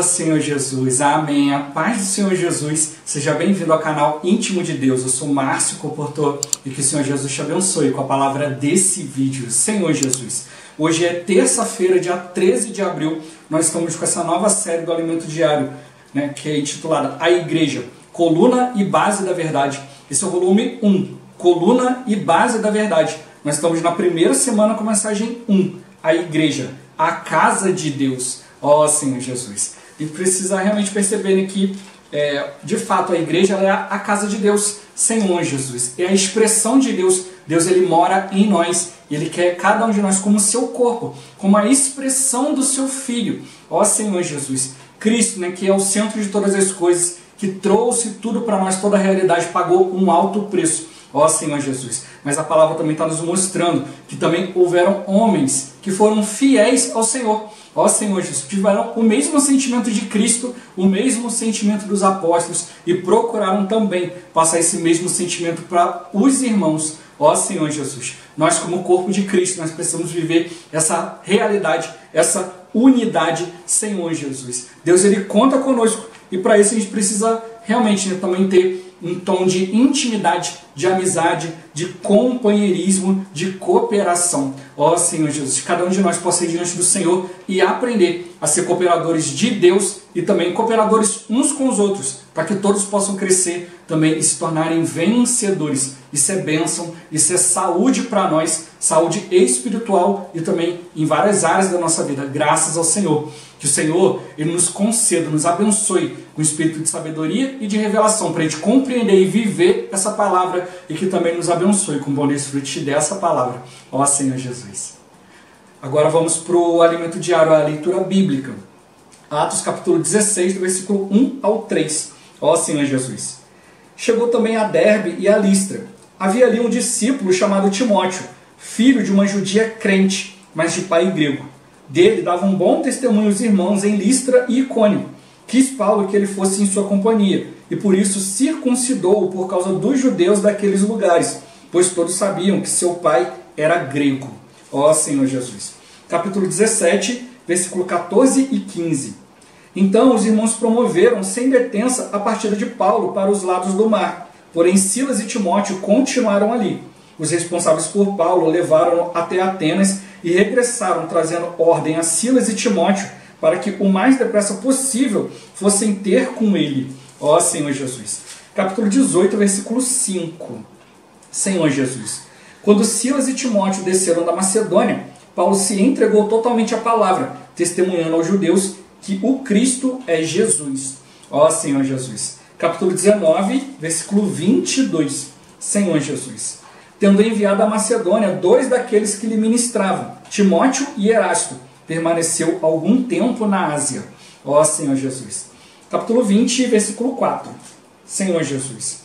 Oh, Senhor Jesus, amém. A paz do Senhor Jesus, seja bem-vindo ao canal Íntimo de Deus. Eu sou Márcio Comportor e que o Senhor Jesus te abençoe com a palavra desse vídeo. Senhor Jesus, hoje é terça-feira, dia 13 de abril, nós estamos com essa nova série do Alimento Diário, que é intitulada A Igreja, Coluna e Base da Verdade. Esse é o volume 1, Coluna e Base da Verdade. Nós estamos na primeira semana com a mensagem 1, A Igreja, a Casa de Deus. Ó Senhor Jesus. E precisa realmente perceber que, de fato, a igreja ela é a casa de Deus, Senhor Jesus. É a expressão de Deus. Deus ele mora em nós. E Ele quer cada um de nós como seu corpo, como a expressão do seu Filho. Ó Senhor Jesus. Cristo, que é o centro de todas as coisas, que trouxe tudo para nós, toda a realidade, pagou um alto preço. Ó Senhor Jesus. Mas a palavra também está nos mostrando que também houveram homens que foram fiéis ao Senhor. Ó Senhor Jesus, tiveram o mesmo sentimento de Cristo, o mesmo sentimento dos apóstolos e procuraram também passar esse mesmo sentimento para os irmãos. Ó Senhor Jesus, nós como corpo de Cristo, nós precisamos viver essa realidade, essa unidade, Senhor Jesus. Deus ele conta conosco e para isso a gente precisa realmente também ter um tom de intimidade, de amizade, de companheirismo, de cooperação. Ó Senhor Jesus, cada um de nós possa ir diante do Senhor e aprender a ser cooperadores de Deus e também cooperadores uns com os outros, para que todos possam crescer também e se tornarem vencedores. Isso é bênção, isso é saúde para nós, saúde espiritual e também em várias áreas da nossa vida, graças ao Senhor. Que o Senhor ele nos conceda, nos abençoe com o espírito de sabedoria e de revelação, para a gente compreender e viver essa palavra e que também nos abençoe com bom desfrute dessa palavra. Ó Senhor Jesus. Agora vamos para o alimento diário, a leitura bíblica. Atos capítulo 16, do versículo 1 ao 3. Ó Senhor Jesus. Chegou também a Derbe e a Listra. Havia ali um discípulo chamado Timóteo, filho de uma judia crente, mas de pai grego. Dele davam bom testemunho os irmãos em Listra e Icônio. Quis Paulo que ele fosse em sua companhia, e por isso circuncidou-o por causa dos judeus daqueles lugares, pois todos sabiam que seu pai era grego. Ó Senhor Jesus. Capítulo 17, versículo 14 e 15. Então os irmãos promoveram sem detença a partida de Paulo para os lados do mar, porém Silas e Timóteo continuaram ali. Os responsáveis por Paulo levaram-no até Atenas e regressaram trazendo ordem a Silas e Timóteo para que o mais depressa possível fossem ter com ele. Ó Senhor Jesus. Capítulo 18, versículo 5. Senhor Jesus. Quando Silas e Timóteo desceram da Macedônia, Paulo se entregou totalmente à palavra, testemunhando aos judeus que o Cristo é Jesus. Ó Senhor Jesus. Capítulo 19, versículo 22. Senhor Jesus. Tendo enviado à Macedônia 2 daqueles que lhe ministravam, Timóteo e Erasto, permaneceu algum tempo na Ásia. Ó Senhor Jesus. Capítulo 20, versículo 4. Senhor Jesus.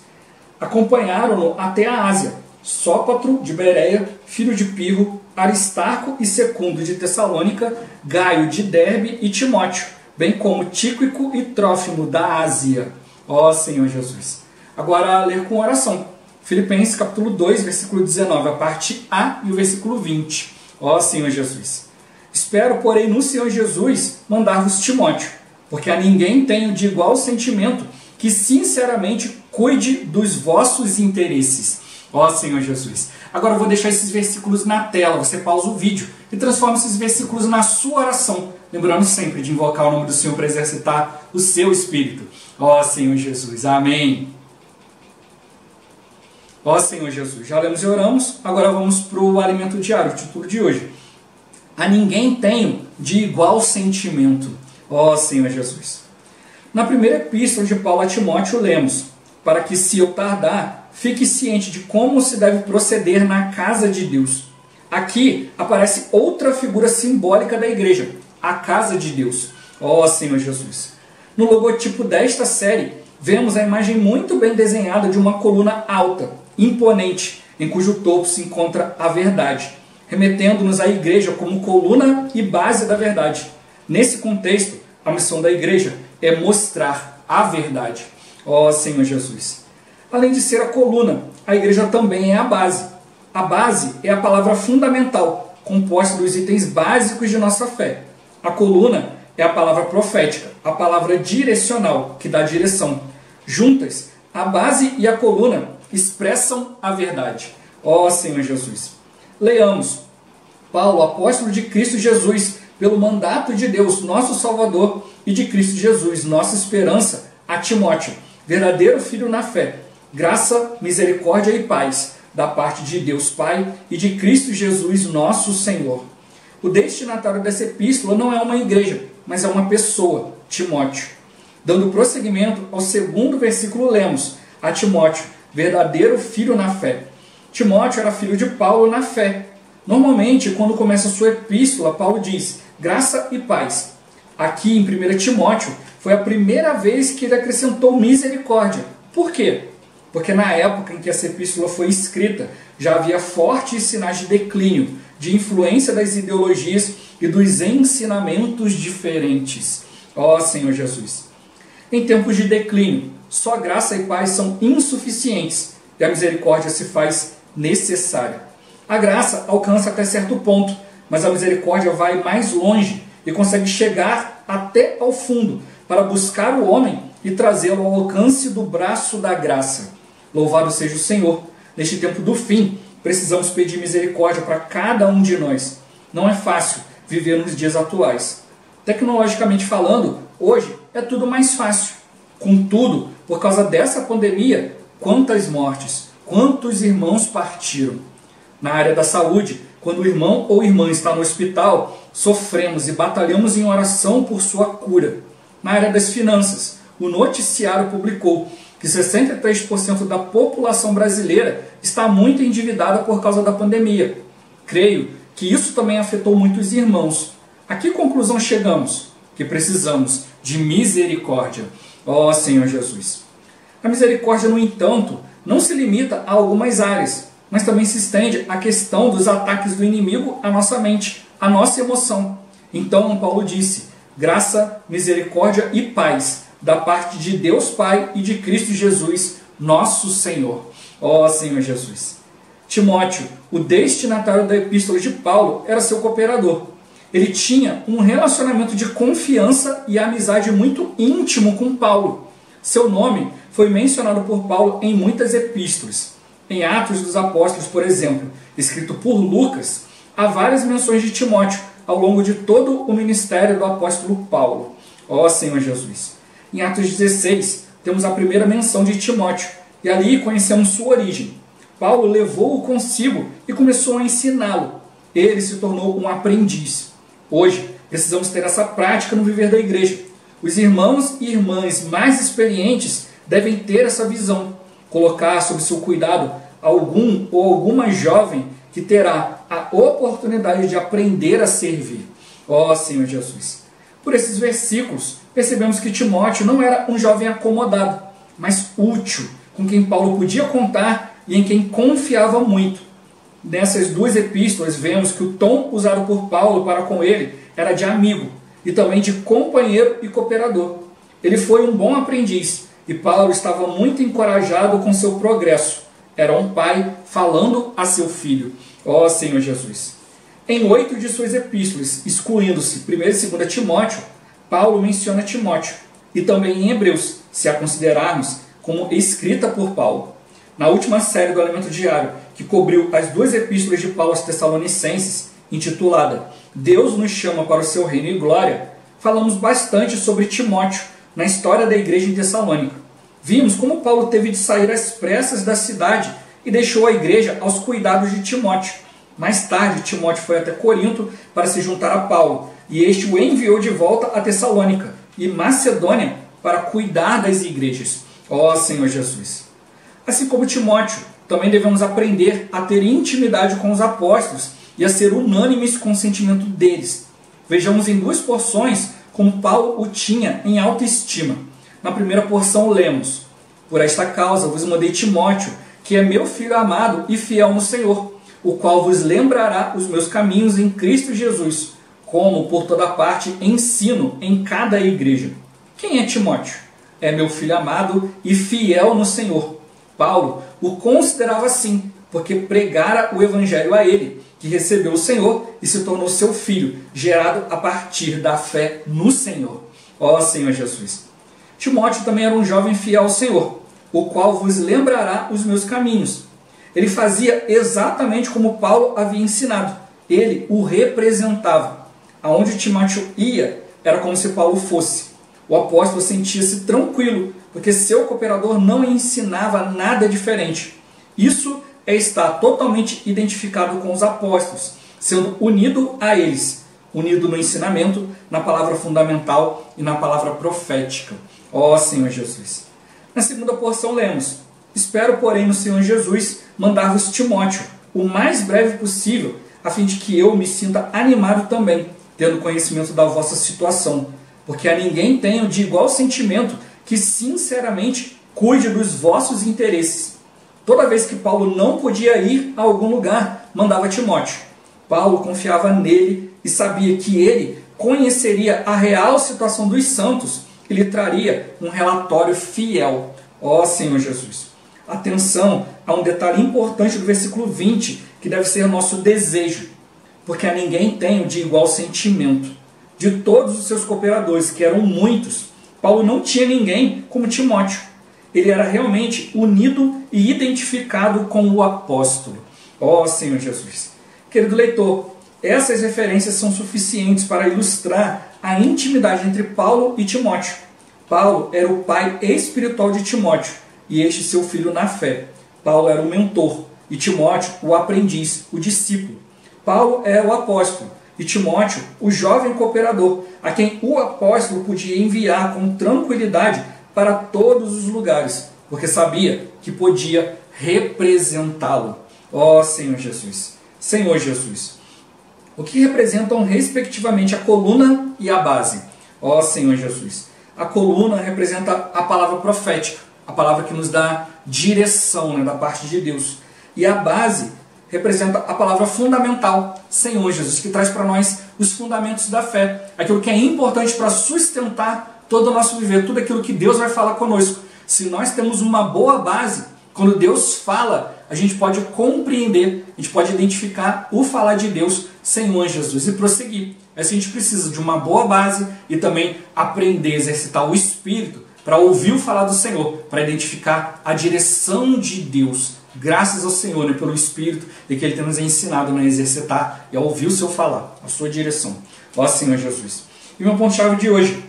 Acompanharam-no até a Ásia, Sópatro de Bereia, filho de Pirro, Aristarco e Secundo de Tessalônica, Gaio de Derbe e Timóteo, bem como Tíquico e Trófimo da Ásia. Ó Senhor Jesus. Agora ler com oração. Filipenses capítulo 2, versículo 19, a parte A e o versículo 20. Ó Senhor Jesus. Espero, porém, no Senhor Jesus mandar-vos Timóteo, porque a ninguém tenho de igual sentimento que sinceramente cuide dos vossos interesses. Ó Senhor Jesus. Agora eu vou deixar esses versículos na tela, você pausa o vídeo e transforma esses versículos na sua oração, lembrando sempre de invocar o nome do Senhor para exercitar o seu espírito. Ó Senhor Jesus. Amém. Ó Senhor Jesus, já lemos e oramos, agora vamos para o alimento diário, o título de hoje. A ninguém tenho de igual sentimento. Ó Senhor Jesus. Na primeira epístola de Paulo a Timóteo lemos, para que se eu tardar, fique ciente de como se deve proceder na casa de Deus. Aqui aparece outra figura simbólica da igreja, a casa de Deus. Ó Senhor Jesus. No logotipo desta série, vemos a imagem muito bem desenhada de uma coluna alta, imponente, em cujo topo se encontra a verdade, remetendo-nos à igreja como coluna e base da verdade. Nesse contexto, a missão da igreja é mostrar a verdade. Ó Senhor Jesus. Além de ser a coluna, a igreja também é a base. A base é a palavra fundamental, composta dos itens básicos de nossa fé. A coluna é a palavra profética, a palavra direcional, que dá direção. Juntas, a base e a coluna expressam a verdade. Ó Senhor Jesus. Leiamos. Paulo, apóstolo de Cristo Jesus, pelo mandato de Deus, nosso Salvador, e de Cristo Jesus, nossa esperança, a Timóteo, verdadeiro filho na fé, graça, misericórdia e paz, da parte de Deus Pai e de Cristo Jesus, nosso Senhor. O destinatário dessa epístola não é uma igreja, mas é uma pessoa, Timóteo. Dando prosseguimento ao segundo versículo, lemos: a Timóteo, verdadeiro filho na fé. Timóteo era filho de Paulo na fé. Normalmente, quando começa a sua epístola, Paulo diz: graça e paz. Aqui em 1 Timóteo, foi a primeira vez que ele acrescentou misericórdia. Por quê? Porque na época em que essa epístola foi escrita, já havia fortes sinais de declínio, de influência das ideologias e dos ensinamentos diferentes. Ó Senhor Jesus! Em tempos de declínio, só graça e paz são insuficientes e a misericórdia se faz necessária. A graça alcança até certo ponto, mas a misericórdia vai mais longe e consegue chegar até ao fundo para buscar o homem e trazê-lo ao alcance do braço da graça. Louvado seja o Senhor! Neste tempo do fim, precisamos pedir misericórdia para cada um de nós. Não é fácil viver nos dias atuais. Tecnologicamente falando, hoje é tudo mais fácil. Contudo, por causa dessa pandemia, quantas mortes, quantos irmãos partiram. Na área da saúde, quando o irmão ou irmã está no hospital, sofremos e batalhamos em oração por sua cura. Na área das finanças, o noticiário publicou que 63% da população brasileira está muito endividada por causa da pandemia. Creio que isso também afetou muitos irmãos. A que conclusão chegamos? Que precisamos de misericórdia. Ó Senhor Jesus! A misericórdia, no entanto, não se limita a algumas áreas, mas também se estende à questão dos ataques do inimigo à nossa mente, à nossa emoção. Então, Paulo disse: graça, misericórdia e paz, da parte de Deus Pai e de Cristo Jesus, nosso Senhor. Ó Senhor Jesus! Timóteo, o destinatário da epístola de Paulo, era seu cooperador. Ele tinha um relacionamento de confiança e amizade muito íntimo com Paulo. Seu nome foi mencionado por Paulo em muitas epístolas. Em Atos dos Apóstolos, por exemplo, escrito por Lucas, há várias menções de Timóteo ao longo de todo o ministério do apóstolo Paulo. Ó Senhor Jesus! Em Atos 16, temos a primeira menção de Timóteo, e ali conhecemos sua origem. Paulo levou-o consigo e começou a ensiná-lo. Ele se tornou um aprendiz. Hoje, precisamos ter essa prática no viver da igreja. Os irmãos e irmãs mais experientes devem ter essa visão, colocar sob seu cuidado algum ou alguma jovem que terá a oportunidade de aprender a servir. Ó Senhor Jesus! Por esses versículos, percebemos que Timóteo não era um jovem acomodado, mas útil, com quem Paulo podia contar e em quem confiava muito. Nessas duas epístolas, vemos que o tom usado por Paulo para com ele era de amigo e também de companheiro e cooperador. Ele foi um bom aprendiz e Paulo estava muito encorajado com seu progresso. Era um pai falando a seu filho. Ó Senhor Jesus! Em 8 de suas epístolas, excluindo-se 1 e 2 Timóteo, Paulo menciona Timóteo, e também em Hebreus, se a considerarmos como escrita por Paulo. Na última série do Alimento Diário, que cobriu as duas epístolas de Paulo aos Tessalonicenses, intitulada Deus nos chama para o seu reino e glória, falamos bastante sobre Timóteo na história da igreja em Tessalônica. Vimos como Paulo teve de sair às pressas da cidade e deixou a igreja aos cuidados de Timóteo. Mais tarde, Timóteo foi até Corinto para se juntar a Paulo, e este o enviou de volta a Tessalônica e Macedônia para cuidar das igrejas. Ó Senhor Jesus! Assim como Timóteo, também devemos aprender a ter intimidade com os apóstolos e a ser unânimes com o sentimento deles. Vejamos em duas porções como Paulo o tinha em alta estima. Na primeira porção lemos: por esta causa vos mandei Timóteo, que é meu filho amado e fiel no Senhor, o qual vos lembrará os meus caminhos em Cristo Jesus, como por toda parte ensino em cada igreja. Quem é Timóteo? É meu filho amado e fiel no Senhor. Paulo o considerava assim, porque pregara o evangelho a ele, que recebeu o Senhor e se tornou seu filho, gerado a partir da fé no Senhor. Ó Senhor Jesus! Timóteo também era um jovem fiel ao Senhor, o qual vos lembrará os meus caminhos. Ele fazia exatamente como Paulo havia ensinado. Ele o representava. Aonde Timóteo ia, era como se Paulo fosse. O apóstolo sentia-se tranquilo, porque seu cooperador não ensinava nada diferente. Isso é estar totalmente identificado com os apóstolos, sendo unido a eles, unido no ensinamento, na palavra fundamental e na palavra profética. Ó Senhor Jesus! Na segunda porção lemos: espero, porém, no Senhor Jesus mandar-vos Timóteo o mais breve possível, a fim de que eu me sinta animado também, tendo conhecimento da vossa situação, porque a ninguém tenho de igual sentimento que sinceramente cuide dos vossos interesses. Toda vez que Paulo não podia ir a algum lugar, mandava Timóteo. Paulo confiava nele e sabia que ele conheceria a real situação dos santos e lhe traria um relatório fiel. Ó Senhor Jesus! Atenção a um detalhe importante do versículo 20, que deve ser nosso desejo, porque a ninguém tenho de igual sentimento. De todos os seus cooperadores, que eram muitos, Paulo não tinha ninguém como Timóteo. Ele era realmente unido e identificado com o apóstolo. Ó Senhor Jesus! Querido leitor, essas referências são suficientes para ilustrar a intimidade entre Paulo e Timóteo. Paulo era o pai espiritual de Timóteo e este seu filho na fé. Paulo era o mentor e Timóteo o aprendiz, o discípulo. Paulo era o apóstolo e Timóteo o jovem cooperador, a quem o apóstolo podia enviar com tranquilidade para todos os lugares, porque sabia que podia representá-lo. Ó Senhor Jesus! Senhor Jesus! O que representam respectivamente a coluna e a base? Ó Senhor Jesus! A coluna representa a palavra profética, a palavra que nos dá direção, da parte de Deus. E a base representa a palavra fundamental, Senhor Jesus, que traz para nós os fundamentos da fé, aquilo que é importante para sustentar todo o nosso viver, tudo aquilo que Deus vai falar conosco. Se nós temos uma boa base, quando Deus fala, a gente pode compreender, a gente pode identificar o falar de Deus, Senhor Jesus, e prosseguir. Mas a gente precisa de uma boa base e também aprender a exercitar o Espírito para ouvir o falar do Senhor, para identificar a direção de Deus. Graças ao Senhor, pelo Espírito, e que Ele tem nos ensinado a exercitar e a ouvir o seu falar, a sua direção. Ó Senhor Jesus! E o meu ponto-chave de hoje: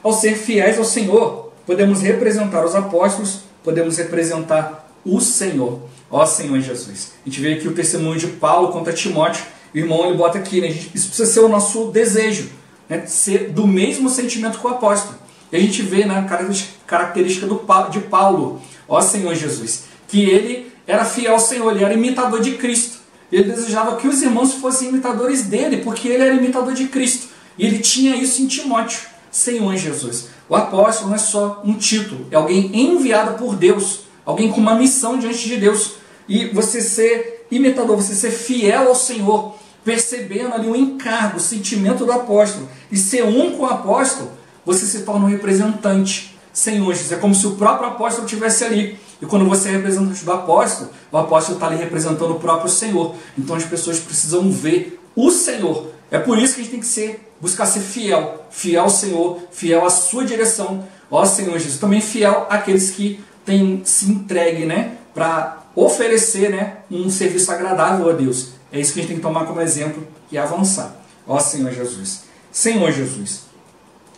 ao ser fiéis ao Senhor, podemos representar os apóstolos, podemos representar o Senhor. Ó Senhor Jesus! A gente vê aqui o testemunho de Paulo contra Timóteo. O irmão ele bota aqui, isso precisa ser o nosso desejo, ser do mesmo sentimento que o apóstolo. E a gente vê na característica de Paulo, ó Senhor Jesus, que ele era fiel ao Senhor, ele era imitador de Cristo. Ele desejava que os irmãos fossem imitadores dele, porque ele era imitador de Cristo. E ele tinha isso em Timóteo, Senhor Jesus. O apóstolo não é só um título, é alguém enviado por Deus, alguém com uma missão diante de Deus. E você ser imitador, você ser fiel ao Senhor, percebendo ali o encargo, o sentimento do apóstolo, e ser um com o apóstolo, você se torna um representante. Senhor Jesus, é como se o próprio apóstolo estivesse ali. E quando você é representante do apóstolo, o apóstolo está ali representando o próprio Senhor. Então as pessoas precisam ver o Senhor. É por isso que a gente tem que buscar ser fiel. Fiel ao Senhor, fiel à sua direção. Ó Senhor Jesus, também fiel àqueles que têm se entregue, para oferecer, um serviço agradável a Deus. É isso que a gente tem que tomar como exemplo e avançar. Ó Senhor Jesus. Senhor Jesus.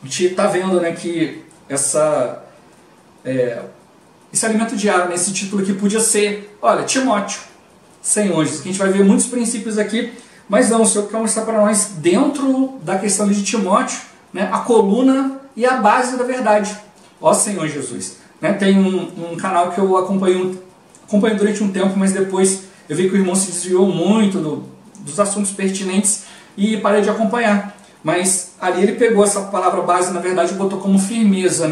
A gente está vendo, que esse alimento diário, nesse título aqui, podia ser, olha, Timóteo, Senhor Jesus, que a gente vai ver muitos princípios aqui, mas não, o Senhor quer mostrar para nós, dentro da questão de Timóteo, a coluna e a base da verdade. Ó Senhor Jesus. Tem um canal que eu acompanho durante um tempo, mas depois eu vi que o irmão se desviou muito dos assuntos pertinentes e parei de acompanhar. Mas ali ele pegou essa palavra base, na verdade, e botou como firmeza,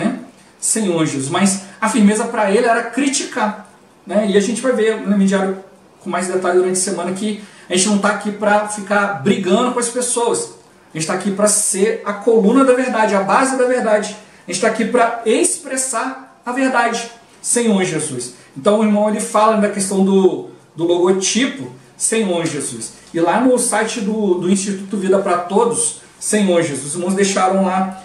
Senhor Jesus. Mas a firmeza para ele era criticar. E a gente vai ver no diário com mais detalhe durante a semana que a gente não está aqui para ficar brigando com as pessoas. A gente está aqui para ser a coluna da verdade, a base da verdade. A gente está aqui para expressar a verdade, Senhor Jesus. Então o irmão ele fala da questão do logotipo, Senhor Jesus. E lá no site do Instituto Vida para Todos, Senhor Jesus, os irmãos deixaram lá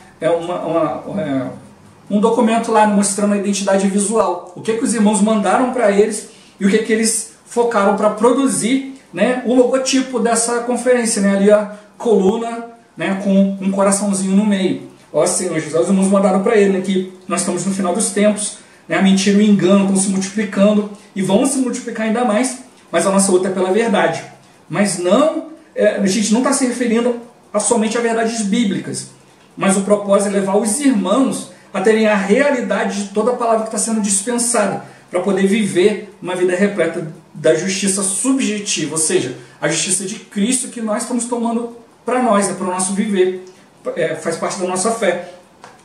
um documento lá mostrando a identidade visual. O que os irmãos mandaram para eles e o que eles focaram para produzir, né, o logotipo dessa conferência, né, ali a coluna, né, com um coraçãozinho no meio. Ó Senhor Jesus, os irmãos mandaram para ele, né, que nós estamos no final dos tempos, né, a mentira e o engano estão se multiplicando e vão se multiplicar ainda mais, mas a nossa luta é pela verdade. Mas não, a gente não está se referindo somente a verdades bíblicas, mas o propósito é levar os irmãos a terem a realidade de toda a palavra que está sendo dispensada, para poder viver uma vida repleta da justiça subjetiva, ou seja, a justiça de Cristo que nós estamos tomando para nós, para o nosso viver, faz parte da nossa fé.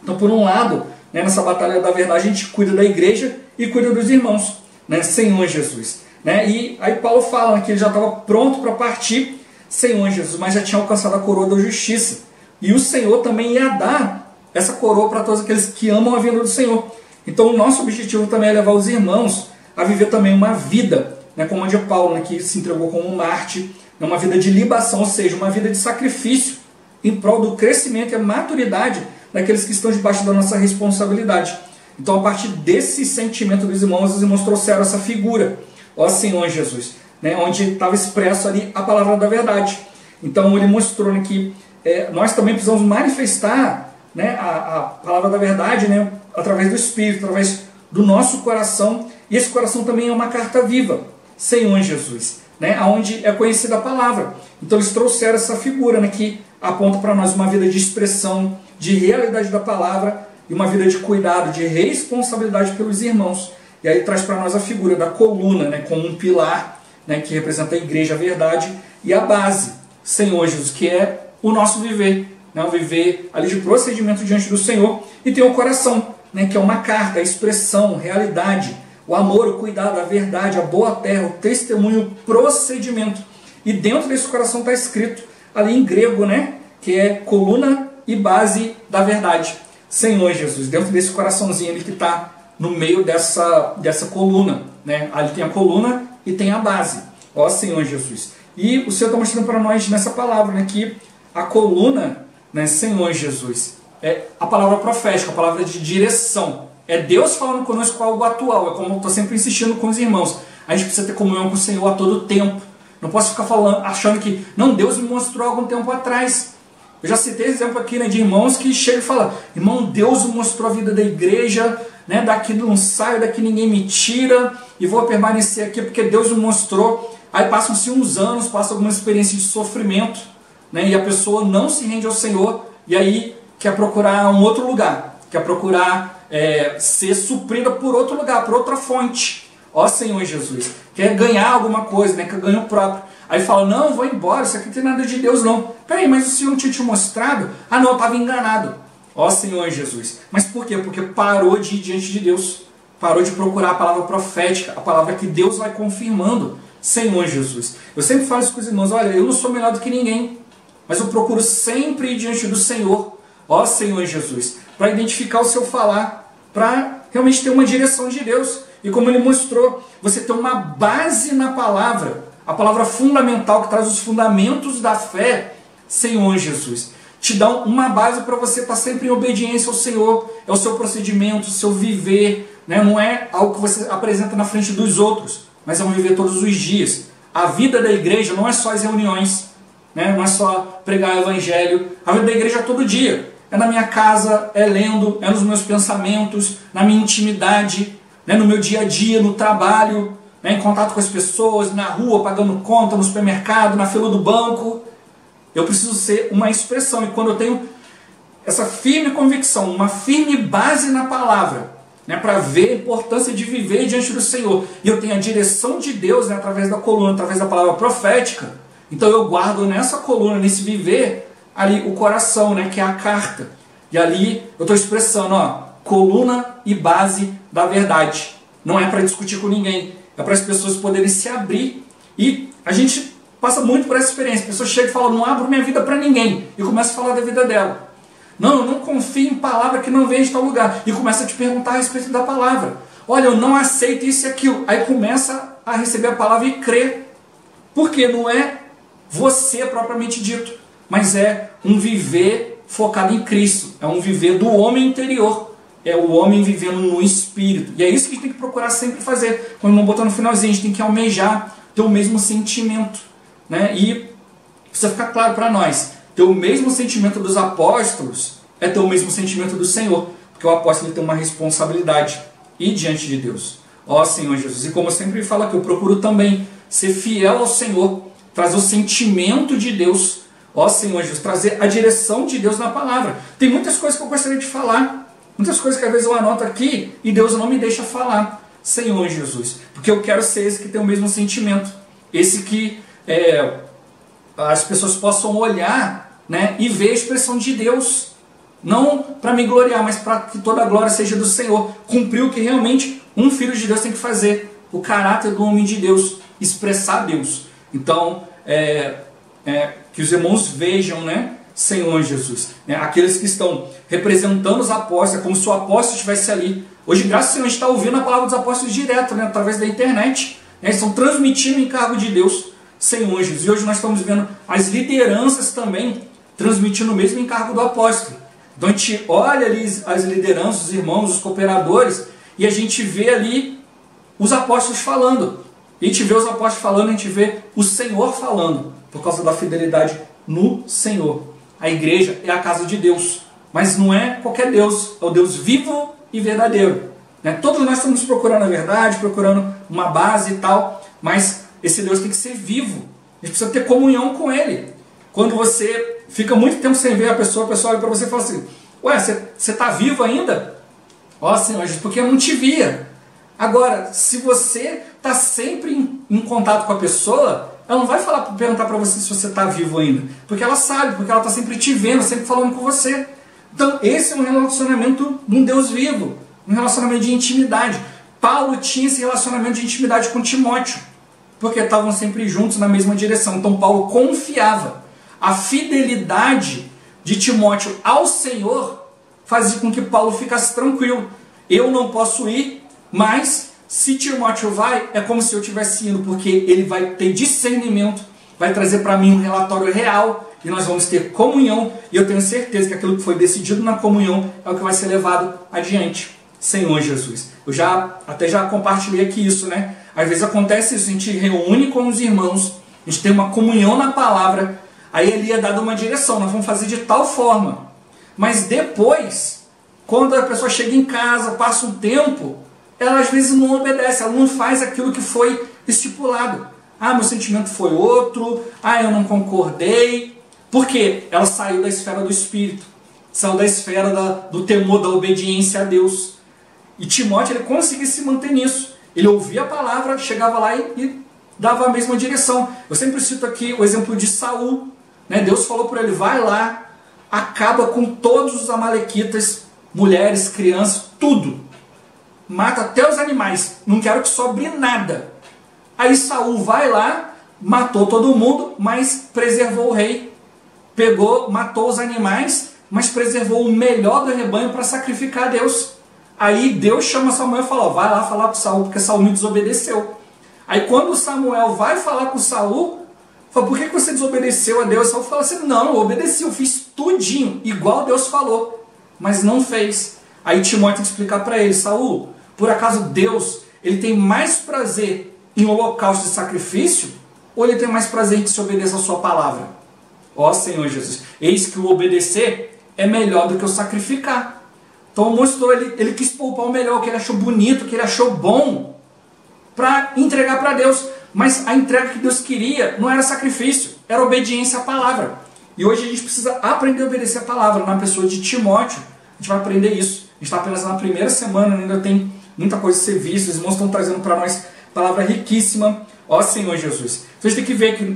Então, por um lado, né, nessa batalha da verdade, a gente cuida da igreja e cuida dos irmãos, né, Senhor Jesus. Né? E aí Paulo fala que ele já estava pronto para partir, Senhor Jesus, mas já tinha alcançado a coroa da justiça. E o Senhor também ia dar essa coroa para todos aqueles que amam a vinda do Senhor. Então o nosso objetivo também é levar os irmãos a viver também uma vida, né, como a de Paulo, né, que se entregou como um mártir, né, uma vida de libação, ou seja, uma vida de sacrifício em prol do crescimento e a maturidade daqueles que estão debaixo da nossa responsabilidade. Então a partir desse sentimento dos irmãos, os irmãos trouxeram essa figura, ó Senhor Jesus, né, onde estava expresso ali a palavra da verdade. Então ele mostrou, né, que nós também precisamos manifestar, né, a palavra da verdade, né, através do Espírito, através do nosso coração. E esse coração também é uma carta viva, Senhor Jesus, né, onde é conhecida a palavra. Então eles trouxeram essa figura, né, que aponta para nós uma vida de expressão, de realidade da palavra e uma vida de cuidado, de responsabilidade pelos irmãos. E aí traz para nós a figura da coluna, né, como um pilar, né, que representa a igreja, a verdade, e a base, Senhor Jesus, que é o nosso viver, né, o viver ali de procedimento diante do Senhor. E tem o coração, né, que é uma carta, a expressão, realidade, o amor, o cuidado, a verdade, a boa terra, o testemunho, o procedimento. E dentro desse coração está escrito ali em grego, né, que é coluna e base da verdade, Senhor Jesus. Dentro desse coraçãozinho ali que está no meio dessa coluna, né, ali tem a coluna e tem a base, ó Senhor Jesus. E o Senhor está mostrando para nós nessa palavra, né, que a coluna, né, Senhor Jesus, é a palavra profética, a palavra de direção. É Deus falando conosco algo atual. É como eu estou sempre insistindo com os irmãos. A gente precisa ter comunhão com o Senhor a todo tempo. Não posso ficar falando, achando que não, Deus me mostrou algum tempo atrás. Eu já citei exemplo aqui, né, de irmãos que chegam e falam: irmão, Deus me mostrou a vida da igreja, né, daqui não saio, daqui ninguém me tira, e vou permanecer aqui porque Deus me mostrou. Aí passam-se uns anos, passa alguma experiência de sofrimento, né, e a pessoa não se rende ao Senhor, e aí quer procurar um outro lugar, quer procurar ser suprida por outro lugar, por outra fonte. Ó Senhor Jesus, quer ganhar alguma coisa, né, quer ganhar o próprio. Aí fala: não, vou embora, isso aqui não tem nada de Deus não. Peraí, mas o Senhor não tinha te mostrado? Ah não, eu estava enganado. Ó Senhor Jesus. Mas por quê? Porque parou de ir diante de Deus, parou de procurar a palavra profética, a palavra que Deus vai confirmando, Senhor Jesus. Eu sempre falo isso com os irmãos: olha, eu não sou melhor do que ninguém, mas eu procuro sempre ir diante do Senhor, ó Senhor Jesus, para identificar o seu falar, para realmente ter uma direção de Deus. E como ele mostrou, você tem uma base na palavra, a palavra fundamental que traz os fundamentos da fé, Senhor Jesus. Te dá uma base para você estar sempre em obediência ao Senhor. É o seu procedimento, o seu viver, né? Não é algo que você apresenta na frente dos outros, mas é um viver todos os dias. A vida da igreja não é só as reuniões, né? Não é só pregar o evangelho. A vida da igreja é todo dia. É na minha casa, é lendo, é nos meus pensamentos, na minha intimidade, né? No meu dia a dia, no trabalho, né? Em contato com as pessoas, na rua, pagando conta, no supermercado, na fila do banco. Eu preciso ser uma expressão. E quando eu tenho essa firme convicção, uma firme base na palavra, né, para ver a importância de viver diante do Senhor, e eu tenho a direção de Deus, né, através da coluna, através da palavra profética, então eu guardo nessa coluna, nesse viver, ali o coração, né, que é a carta. E ali eu estou expressando, ó, coluna e base da verdade. Não é para discutir com ninguém, é para as pessoas poderem se abrir. E a gente passa muito por essa experiência. A pessoa chega e fala: não abro minha vida para ninguém. E começa a falar da vida dela. Não, eu não confio em palavra que não vem de tal lugar. E começa a te perguntar a respeito da palavra. Olha, eu não aceito isso e aquilo. Aí começa a receber a palavra e crer. Porque não é você propriamente dito, mas é um viver focado em Cristo, é um viver do homem interior, é o homem vivendo no Espírito. E é isso que a gente tem que procurar sempre fazer. Como o irmão botou no finalzinho, a gente tem que almejar ter o mesmo sentimento, né? E precisa ficar claro para nós, ter o mesmo sentimento dos apóstolos é ter o mesmo sentimento do Senhor, porque o apóstolo tem uma responsabilidade e diante de Deus. Ó Senhor Jesus, e como eu sempre falo aqui, eu procuro também ser fiel ao Senhor, trazer o sentimento de Deus, ó Senhor Jesus, trazer a direção de Deus na palavra. Tem muitas coisas que eu gostaria de falar, muitas coisas que às vezes eu anoto aqui e Deus não me deixa falar, Senhor Jesus, porque eu quero ser esse que tem o mesmo sentimento, esse que as pessoas possam olhar, né, e ver a expressão de Deus, não para me gloriar, mas para que toda a glória seja do Senhor, cumprir o que realmente um filho de Deus tem que fazer, o caráter do homem de Deus, expressar Deus. Então, que os irmãos vejam, né, Senhor Jesus, né, aqueles que estão representando os apóstolos, é como se o apóstolo estivesse ali. Hoje, graças ao Senhor, a gente está ouvindo a palavra dos apóstolos direto, né, através da internet, né, eles estão transmitindo o encargo de Deus, Senhor Jesus. E hoje nós estamos vendo as lideranças também transmitindo o mesmo encargo do apóstolo. Então a gente olha ali as lideranças, os irmãos, os cooperadores, e a gente vê ali os apóstolos falando. E a gente vê os apóstolos falando, a gente vê o Senhor falando, por causa da fidelidade no Senhor. A igreja é a casa de Deus, mas não é qualquer Deus, é o Deus vivo e verdadeiro. Né? Todos nós estamos procurando a verdade, procurando uma base e tal, mas esse Deus tem que ser vivo. A gente precisa ter comunhão com Ele. Quando você fica muito tempo sem ver a pessoa olha para você e fala assim, ué, você está vivo ainda? Ó Senhor, porque eu não te via. Agora, se você está sempre em contato com a pessoa, ela não vai perguntar para você se você está vivo ainda. Porque ela sabe, porque ela está sempre te vendo, sempre falando com você. Então, esse é um relacionamento de um Deus vivo. Um relacionamento de intimidade. Paulo tinha esse relacionamento de intimidade com Timóteo, porque estavam sempre juntos na mesma direção. Então Paulo confiava. A fidelidade de Timóteo ao Senhor fazia com que Paulo ficasse tranquilo. Eu não posso ir, mas se Timóteo vai, é como se eu estivesse indo, porque ele vai ter discernimento, vai trazer para mim um relatório real, e nós vamos ter comunhão, e eu tenho certeza que aquilo que foi decidido na comunhão é o que vai ser levado adiante. Senhor Jesus. Eu até já compartilhei aqui isso, né? Às vezes acontece isso, a gente reúne com os irmãos, a gente tem uma comunhão na palavra, aí ali é dada uma direção, nós vamos fazer de tal forma. Mas depois, quando a pessoa chega em casa, passa um tempo, ela às vezes não obedece, ela não faz aquilo que foi estipulado. Ah, meu sentimento foi outro, ah, eu não concordei. Por quê? Ela saiu da esfera do Espírito, saiu da esfera do temor, da obediência a Deus. E Timóteo, ele conseguia se manter nisso. Ele ouvia a palavra, chegava lá e dava a mesma direção. Eu sempre cito aqui o exemplo de Saul. Né? Deus falou para ele, vai lá, acaba com todos os amalequitas, mulheres, crianças, tudo. Mata até os animais, não quero que sobre nada. Aí Saul vai lá, matou todo mundo, mas preservou o rei. Pegou, matou os animais, mas preservou o melhor do rebanho para sacrificar a Deus. Aí Deus chama Samuel e fala, vai lá falar com Saul, porque Saul me desobedeceu. Aí quando Samuel vai falar com Saul, fala, por que você desobedeceu a Deus? Saul fala assim, não, eu obedeci, eu fiz tudinho, igual Deus falou, mas não fez. Aí Timóteo tem que explicar para ele, Saul, por acaso Deus, ele tem mais prazer em holocausto de sacrifício, ou ele tem mais prazer em que se obedeça a sua palavra? Ó Senhor Jesus, eis que o obedecer é melhor do que o sacrificar. Então mostrou, ele quis poupar o melhor, o que ele achou bonito, o que ele achou bom, para entregar para Deus. Mas a entrega que Deus queria não era sacrifício, era obediência à palavra. E hoje a gente precisa aprender a obedecer a palavra. Na pessoa de Timóteo, a gente vai aprender isso. A gente está apenas na primeira semana, ainda tem muita coisa a ser vista. Os irmãos estão trazendo para nós palavra riquíssima. Ó Senhor Jesus. Então a gente tem que ver que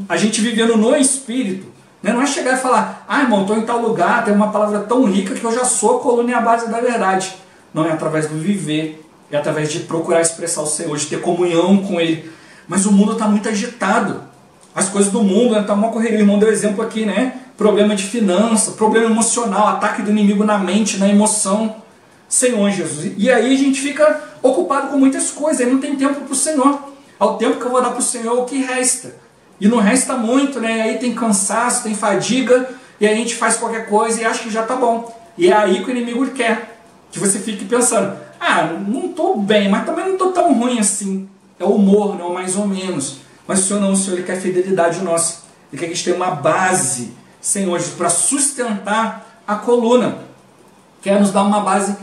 a gente vivendo no Espírito, né, não é chegar e falar, ah irmão, estou em tal lugar, tem uma palavra tão rica que eu já sou a coluna e a base da verdade. Não, é através do viver, é através de procurar expressar o Senhor, de ter comunhão com Ele. Mas o mundo está muito agitado. As coisas do mundo estão uma correria. O irmão deu exemplo aqui, né? Problema de finança, problema emocional, ataque do inimigo na mente, na emoção. Senhor Jesus. E aí a gente fica ocupado com muitas coisas, aí não tem tempo para o Senhor. ao tempo que eu vou dar para o Senhor o que resta. E não resta muito, né? Aí tem cansaço, tem fadiga, e aí a gente faz qualquer coisa e acha que já está bom. E é aí que o inimigo quer, que você fique pensando, não estou bem, mas também não estou tão ruim assim. É o humor, né? Ou mais ou menos. Mas o Senhor não, o Senhor ele quer fidelidade nossa. Ele quer que a gente tenha uma base, Senhor, para sustentar a coluna. Quer nos dar uma base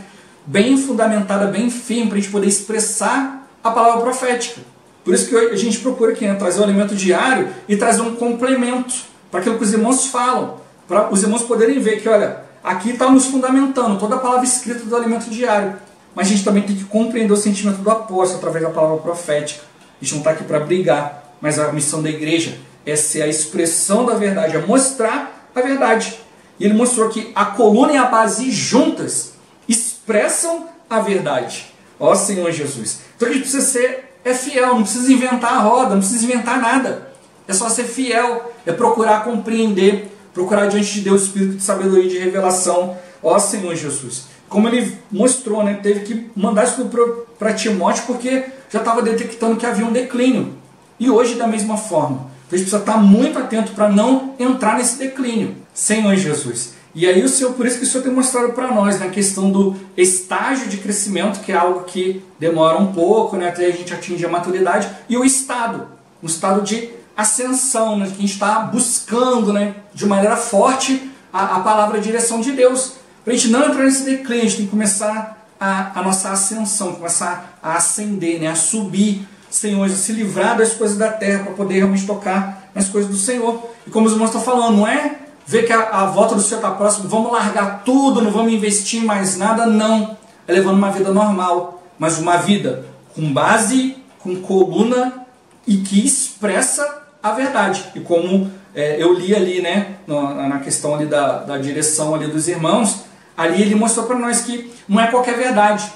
bem fundamentada, bem firme, para a gente poder expressar a palavra profética. Por isso que a gente procura aqui, né, trazer o alimento diário e trazer um complemento para aquilo que os irmãos falam, para os irmãos poderem ver que, olha, aqui está nos fundamentando toda a palavra escrita do alimento diário. Mas a gente também tem que compreender o sentimento do apóstolo através da palavra profética. A gente não está aqui para brigar, mas a missão da igreja é ser a expressão da verdade, é mostrar a verdade. E ele mostrou que a coluna e a base juntas expressam a verdade. Ó Senhor Jesus. Então a gente precisa ser fiel, não precisa inventar a roda, não precisa inventar nada. É só ser fiel, é procurar compreender, procurar diante de Deus o espírito de sabedoria e de revelação. Ó Senhor Jesus. Como ele mostrou, né, teve que mandar isso para Timóteo porque já estava detectando que havia um declínio. E hoje da mesma forma. Então a gente precisa estar muito atento para não entrar nesse declínio. Senhor Jesus. E aí o Senhor, por isso que o Senhor tem mostrado para nós na questão do estágio de crescimento, que é algo que demora um pouco, né, até a gente atingir a maturidade, e o estado, um estado de ascensão, né, que a gente está buscando, né, de maneira forte a palavra, a direção de Deus. Para a gente não entrar nesse declínio, a gente tem que começar a nossa ascensão, começar a ascender, né, a subir, Senhor, a se livrar das coisas da terra para poder realmente tocar nas coisas do Senhor. E como os irmãos estão falando, não é ver que a volta do Senhor está próxima, vamos largar tudo, não vamos investir em mais nada, não. É levando uma vida normal, mas uma vida com base, com coluna e que expressa a verdade. E como eu li ali, né, na questão ali da direção ali dos irmãos, ali ele mostrou para nós que não é qualquer verdade,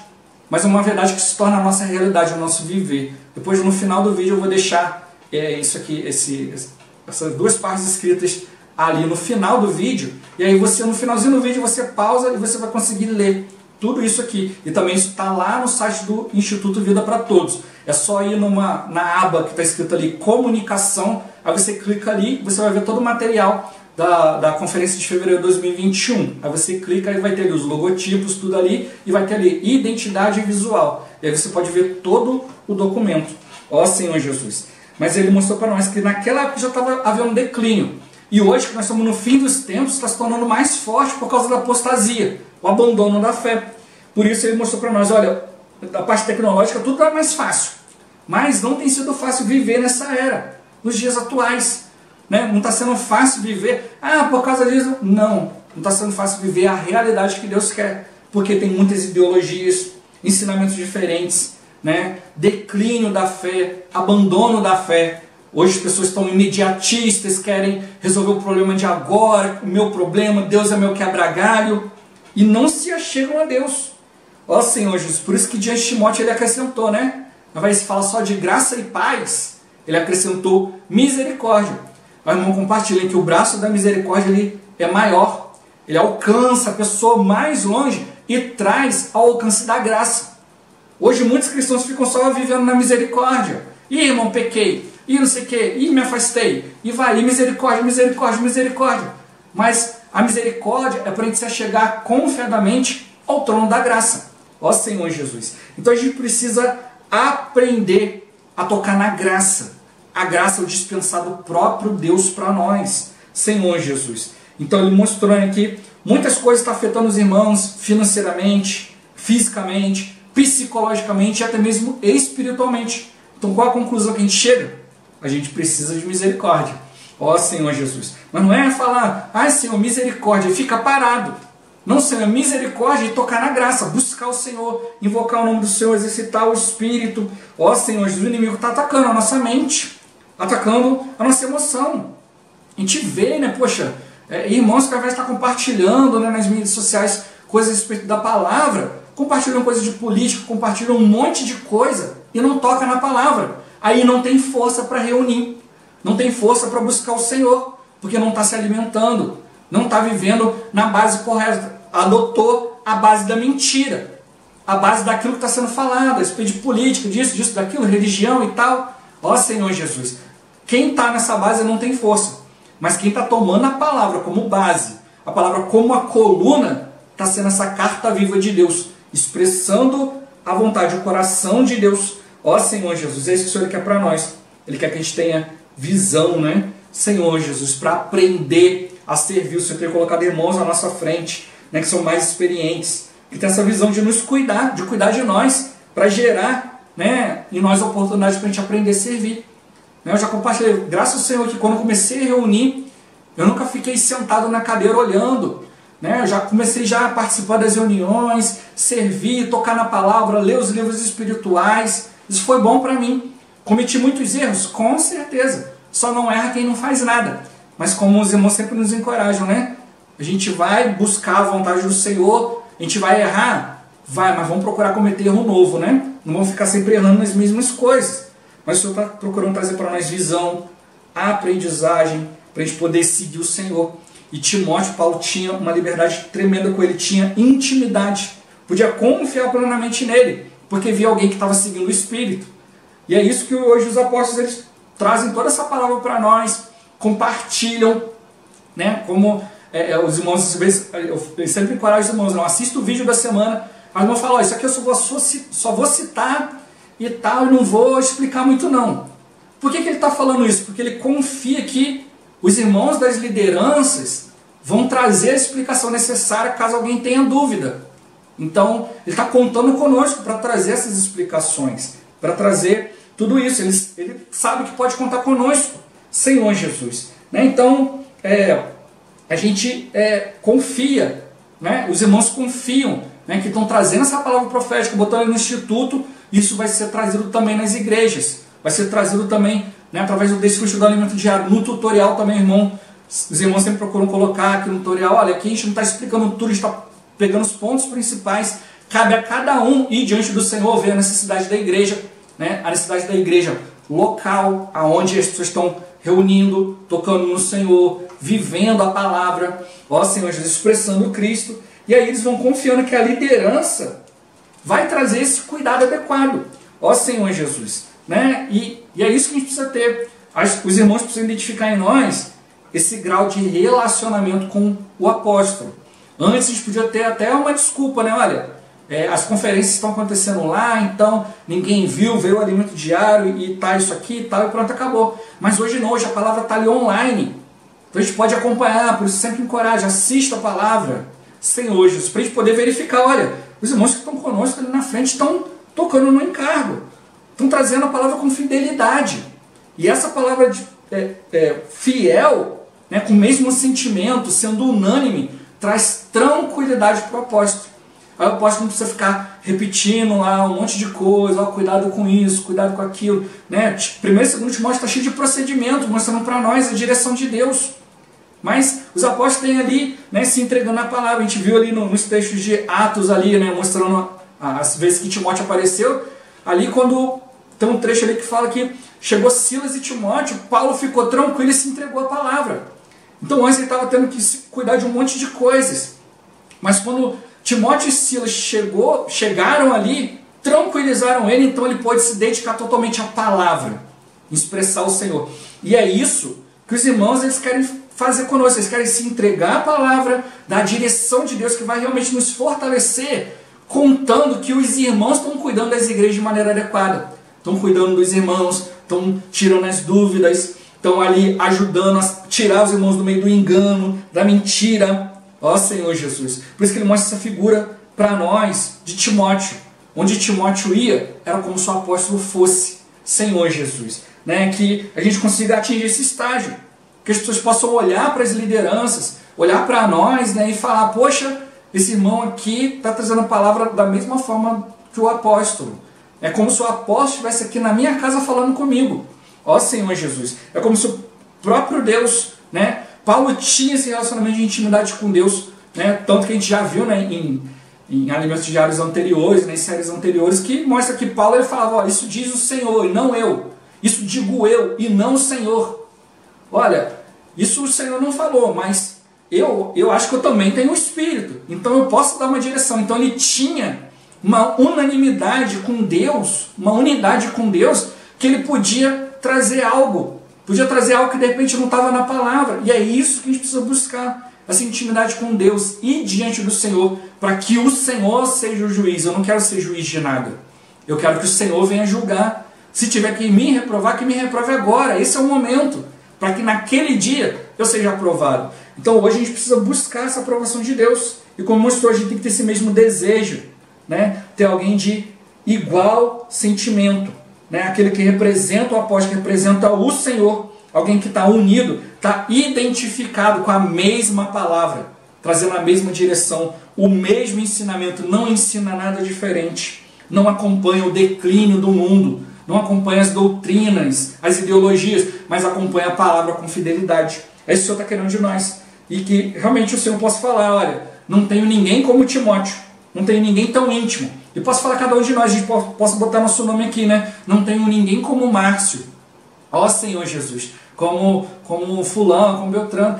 mas é uma verdade que se torna a nossa realidade, o nosso viver. Depois, no final do vídeo, eu vou deixar isso aqui, essas duas partes escritas ali no final do vídeo, e aí você, no finalzinho do vídeo, você pausa e você vai conseguir ler tudo isso aqui. E também isso está lá no site do Instituto Vida para Todos. É só ir na aba que está escrito ali, comunicação, aí você clica ali, você vai ver todo o material da conferência de fevereiro de 2021. Aí você clica e vai ter ali os logotipos, tudo ali, e vai ter ali identidade visual. E aí você pode ver todo o documento. Ó Senhor Jesus. Mas ele mostrou para nós que naquela época já estava havendo um declínio. E hoje, que nós estamos no fim dos tempos, está se tornando mais forte por causa da apostasia, o abandono da fé. Por isso ele mostrou para nós, olha, da parte tecnológica tudo está mais fácil. Mas não tem sido fácil viver nessa era, nos dias atuais. Né? Não está sendo fácil viver, por causa disso. Não está sendo fácil viver a realidade que Deus quer. Porque tem muitas ideologias, ensinamentos diferentes, né? Declínio da fé, abandono da fé. Hoje as pessoas estão imediatistas, querem resolver o problema de agora, o meu problema, Deus é meu quebra-galho, e não se achegam a Deus. Ó Senhor Jesus, por isso que diante de Timóteo ele acrescentou, né? Ao invés de falar só de graça e paz, ele acrescentou misericórdia. O irmão compartilha que o braço da misericórdia ele é maior, ele alcança a pessoa mais longe e traz ao alcance da graça. Hoje muitos cristãos ficam só vivendo na misericórdia. Ih, irmão, pequei. E não sei o que, e me afastei, e vai, e misericórdia, misericórdia, misericórdia. Mas a misericórdia é para a gente se achegar confiadamente ao trono da graça. Ó Senhor Jesus. Então a gente precisa aprender a tocar na graça. A graça é o dispensado do próprio Deus para nós. Senhor Jesus. Então ele mostrou aqui muitas coisas estão afetando os irmãos financeiramente, fisicamente, psicologicamente e até mesmo espiritualmente. Então qual a conclusão que a gente chega? A gente precisa de misericórdia. Ó Senhor Jesus. Mas não é falar, Senhor, misericórdia, e fica parado. Não, Senhor, misericórdia e tocar na graça, buscar o Senhor, invocar o nome do Senhor, exercitar o Espírito. Ó Senhor Jesus, o inimigo está atacando a nossa mente, atacando a nossa emoção. A gente vê, né, poxa, irmãos que ao invés de estar compartilhando, né, nas mídias sociais coisas a respeito da palavra, compartilham coisas de política, compartilham um monte de coisa e não toca na palavra. Aí não tem força para reunir, não tem força para buscar o Senhor, porque não está se alimentando, não está vivendo na base correta, adotou a base da mentira, a base daquilo que está sendo falado, a respeito de política, disso, daquilo, religião e tal. Ó Senhor Jesus, quem está nessa base não tem força, mas quem está tomando a palavra como base, a palavra como a coluna, está sendo essa carta viva de Deus, expressando a vontade, o coração de Deus. Ó Senhor Jesus, é isso que o Senhor quer para nós. Ele quer que a gente tenha visão, né? Senhor Jesus, para aprender a servir. O Senhor tem colocado irmãos à nossa frente, né, que são mais experientes, que tem essa visão de nos cuidar, de cuidar de nós, para gerar, né, em nós oportunidades para a gente aprender a servir. Eu já compartilhei, graças ao Senhor, que quando eu comecei a reunir, eu nunca fiquei sentado na cadeira olhando. Eu já comecei a participar das reuniões, servir, tocar na palavra, ler os livros espirituais. Isso foi bom para mim. Cometi muitos erros? Com certeza. Só não erra quem não faz nada. Mas como os irmãos sempre nos encorajam, né? A gente vai buscar a vontade do Senhor, a gente vai errar? Vai, mas vamos procurar cometer erro novo, né? Não vamos ficar sempre errando nas mesmas coisas. Mas o Senhor está procurando trazer para nós visão, aprendizagem, para a gente poder seguir o Senhor. E Timóteo, Paulo tinha uma liberdade tremenda com ele, tinha intimidade, podia confiar plenamente nele, porque via alguém que estava seguindo o Espírito. E é isso que hoje os apóstolos eles trazem toda essa palavra para nós, compartilham, né? Como os irmãos, eu sempre encorajo os irmãos, não assista o vídeo da semana, mas não falo, isso aqui eu só vou citar e tal, e não vou explicar muito não. Por que ele está falando isso? Porque ele confia que os irmãos das lideranças vão trazer a explicação necessária caso alguém tenha dúvida. Então, ele está contando conosco para trazer essas explicações, para trazer tudo isso. Ele sabe que pode contar conosco, Senhor Jesus. Então, a gente confia, né? Os irmãos confiam, né, que estão trazendo essa palavra profética, botando no instituto. Isso vai ser trazido também nas igrejas, vai ser trazido também, né, através do desfruto do alimento diário, no tutorial também, irmão. Os irmãos sempre procuram colocar aqui no tutorial, olha, aqui a gente não está explicando tudo, a gente está pegando os pontos principais, cabe a cada um ir diante do Senhor, ver a necessidade da igreja, né, a necessidade da igreja local, aonde as pessoas estão reunindo, tocando no Senhor, vivendo a palavra, ó Senhor Jesus, expressando o Cristo, e aí eles vão confiando que a liderança vai trazer esse cuidado adequado, ó Senhor Jesus, né? E é isso que a gente precisa ter. Os irmãos precisam identificar em nós esse grau de relacionamento com o apóstolo. Antes a gente podia ter até uma desculpa, né? Olha, as conferências estão acontecendo lá, então ninguém viu, veio o alimento diário e tá isso aqui e tal, e pronto, acabou. Mas hoje não, hoje a palavra está ali online. Então a gente pode acompanhar, por isso sempre encoraja, assista a palavra, Senhor Jesus, para a gente poder verificar, olha, os irmãos que estão conosco ali na frente estão tocando no encargo, estão trazendo a palavra com fidelidade. E essa palavra fiel, né, com o mesmo sentimento, sendo unânime, traz tranquilidade para o apóstolo. Aí o apóstolo não precisa ficar repetindo lá um monte de coisa, ó, cuidado com isso, cuidado com aquilo. Né? Primeiro e segundo Timóteo está cheio de procedimento, mostrando para nós a direção de Deus. Mas os apóstolos têm ali, né, se entregando na palavra. A gente viu ali nos textos de Atos, ali, né, mostrando as vezes que Timóteo apareceu. Ali quando tem um trecho ali que fala que chegou Silas e Timóteo, Paulo ficou tranquilo e se entregou à palavra. Então antes ele estava tendo que cuidar de um monte de coisas. Mas quando Timóteo e Silas chegaram ali, tranquilizaram ele, então ele pôde se dedicar totalmente à palavra, expressar o Senhor. E é isso que os irmãos eles querem fazer conosco, eles querem se entregar à palavra, da direção de Deus que vai realmente nos fortalecer, contando que os irmãos estão cuidando das igrejas de maneira adequada, estão cuidando dos irmãos, estão tirando as dúvidas, estão ali ajudando a tirar os irmãos do meio do engano, da mentira. Ó Senhor Jesus. Por isso que ele mostra essa figura para nós de Timóteo. Onde Timóteo ia, era como se o apóstolo fosse Senhor Jesus. Né? Que a gente consiga atingir esse estágio. Que as pessoas possam olhar para as lideranças, olhar para nós, né, e falar, poxa, esse irmão aqui está trazendo a palavra da mesma forma que o apóstolo. É como se o apóstolo estivesse aqui na minha casa falando comigo. Ó Senhor Jesus. É como se o próprio Deus, né? Paulo tinha esse relacionamento de intimidade com Deus, né? Tanto que a gente já viu, né, em alimentos diários anteriores, né, em séries anteriores, que mostra que Paulo ele falava, ó, isso diz o Senhor e não eu. Isso digo eu e não o Senhor. Olha, isso o Senhor não falou, mas eu acho que eu também tenho o Espírito. Então eu posso dar uma direção. Então ele tinha uma unanimidade com Deus, uma unidade com Deus, que ele podia trazer algo. Podia trazer algo que de repente não estava na palavra. E é isso que a gente precisa buscar. Essa intimidade com Deus e diante do Senhor, para que o Senhor seja o juiz. Eu não quero ser juiz de nada. Eu quero que o Senhor venha julgar. Se tiver que me reprovar, que me reprove agora. Esse é o momento. Para que naquele dia eu seja aprovado. Então hoje a gente precisa buscar essa aprovação de Deus. E como mostrou, a gente tem que ter esse mesmo desejo. Né? Ter alguém de igual sentimento. Né? Aquele que representa o apóstolo, que representa o Senhor. Alguém que está unido, está identificado com a mesma palavra, trazendo a mesma direção, o mesmo ensinamento, não ensina nada diferente, não acompanha o declínio do mundo, não acompanha as doutrinas, as ideologias, mas acompanha a palavra com fidelidade. É isso que o Senhor está querendo de nós. E que realmente o Senhor possa falar, olha, não tenho ninguém como Timóteo, não tenho ninguém tão íntimo. E posso falar cada um de nós, a gente possa botar nosso nome aqui, né? Não tenho ninguém como Márcio. Ó Senhor Jesus, como fulano, como Beltrano,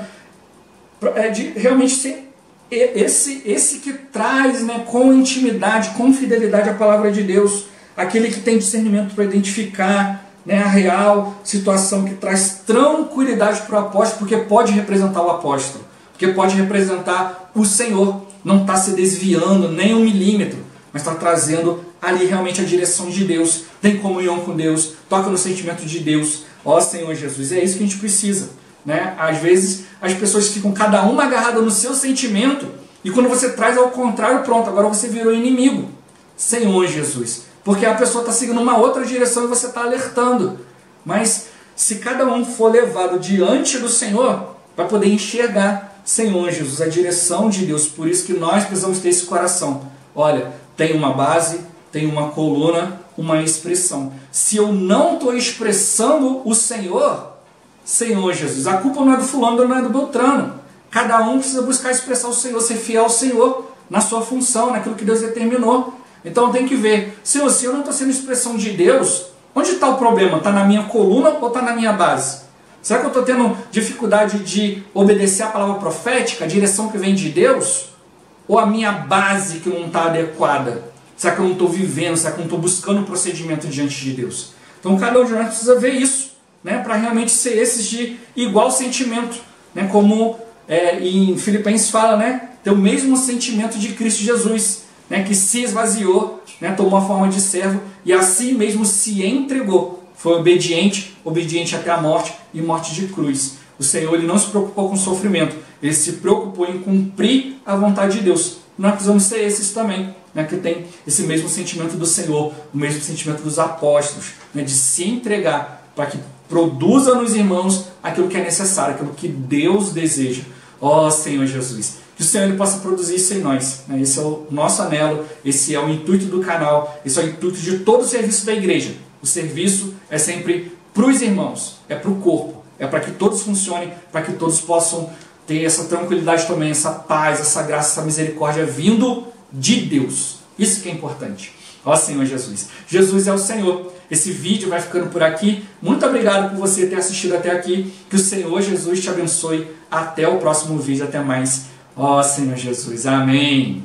realmente ser esse que traz, né, com intimidade, com fidelidade a palavra de Deus, aquele que tem discernimento para identificar, né, a real situação, que traz tranquilidade para o apóstolo, porque pode representar o apóstolo, porque pode representar o Senhor, não está se desviando nem 1 milímetro, mas está trazendo ali realmente a direção de Deus, tem comunhão com Deus, toca no sentimento de Deus. Ó Senhor Jesus, é isso que a gente precisa. Né? Às vezes as pessoas ficam cada uma agarrada no seu sentimento, e quando você traz ao contrário, pronto, agora você virou inimigo. Senhor Jesus, porque a pessoa está seguindo uma outra direção e você está alertando. Mas se cada um for levado diante do Senhor, vai poder enxergar, Senhor Jesus, a direção de Deus. Por isso que nós precisamos ter esse coração. Olha, tem uma base, tem uma coluna, uma expressão. Se eu não estou expressando o Senhor, Senhor Jesus, a culpa não é do fulano, não é do Beltrano. Cada um precisa buscar expressar o Senhor, ser fiel ao Senhor na sua função, naquilo que Deus determinou. Então tem que ver, Senhor, se eu não estou sendo expressão de Deus, onde está o problema? Está na minha coluna ou está na minha base? Será que eu estou tendo dificuldade de obedecer a palavra profética, a direção que vem de Deus? Ou a minha base que não está adequada? Será que eu não estou vivendo? Será que eu não estou buscando um procedimento diante de Deus? Então cada um de nós precisa ver isso, né, para realmente ser esses de igual sentimento, né, como em Filipenses fala, né, ter o mesmo sentimento de Cristo Jesus, né, que se esvaziou, né, tomou a forma de servo e assim mesmo se entregou, foi obediente até a morte e morte de cruz. O Senhor, ele não se preocupou com o sofrimento, ele se preocupou em cumprir a vontade de Deus. Nós precisamos ser esses também, né, que tem esse mesmo sentimento do Senhor, o mesmo sentimento dos apóstolos, né, de se entregar para que produza nos irmãos aquilo que é necessário, aquilo que Deus deseja. Ó Senhor Jesus, que o Senhor ele possa produzir isso em nós, né? Esse é o nosso anelo, esse é o intuito do canal, esse é o intuito de todo o serviço da igreja. O serviço é sempre para os irmãos, é para o corpo, é para que todos funcionem, para que todos possam ter essa tranquilidade também, essa paz, essa graça, essa misericórdia vindo de Deus. Isso que é importante. Ó Senhor Jesus. Jesus é o Senhor. Esse vídeo vai ficando por aqui. Muito obrigado por você ter assistido até aqui. Que o Senhor Jesus te abençoe. Até o próximo vídeo. Até mais. Ó Senhor Jesus. Amém.